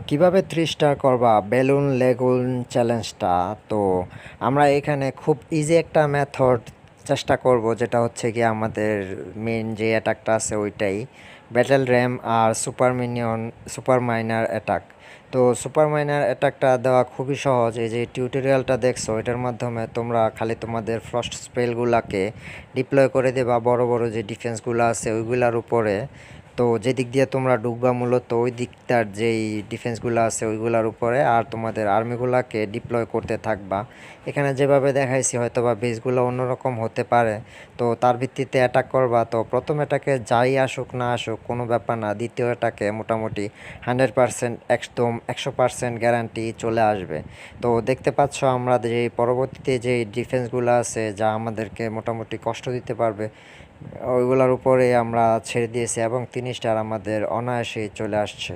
কিভাবে 3 স্টার করবা balloon lagoon চ্যালেঞ্জটা? তো আমরা এখানে খুব ইজি একটা মেথড চেষ্টা করব, যেটা হচ্ছে কি আমাদের মেন যে অ্যাটাকটা আছে ওইটাই, ব্যাটেল র্যাম আর super minion super miner attack. তো সুপার মাইনার অ্যাটাকটা দেওয়া খুবই সহজ। এই যে টিউটোরিয়ালটা দেখছো, এটার মাধ্যমে তোমরা খালি তোমাদের ফ্রস্ট স্পেলগুলোকে ডিপ্লয় করে দেবা বড় বড় যে ডিফেন্সগুলো আছে ওইগুলার উপরে। তো যেদিক দিয়ে তোমরা ঢুকবা মূলত ওই দিকটার যেই ডিফেন্সগুলো আছে ওইগুলোর উপরে, আর তোমাদের আর্মিগুলোকে ডিপ্লয় করতে থাকবা। এখানে যেভাবে দেখাইছি হয়তো বা বেসগুলো অন্যরকম হতে পারে, তো তার ভিত্তিতে অ্যাটাক করবা। তো প্রথম অ্যাটাকে যাই আসুক না আসুক কোনো ব্যাপার না, দ্বিতীয় অ্যাটাকে মোটামুটি 100% একদম 100% গ্যারান্টি চলে আসবে। তো দেখতে পাচ্ছ আমরা যে পরবর্তীতে যে ডিফেন্সগুলো আছে যা আমাদেরকে মোটামুটি কষ্ট দিতে পারবে ওইগুলোর উপরে আমরা ছেড়ে দিয়েছি এবং 3 স্টার আমাদের অনায়াসেই চলে আসছে।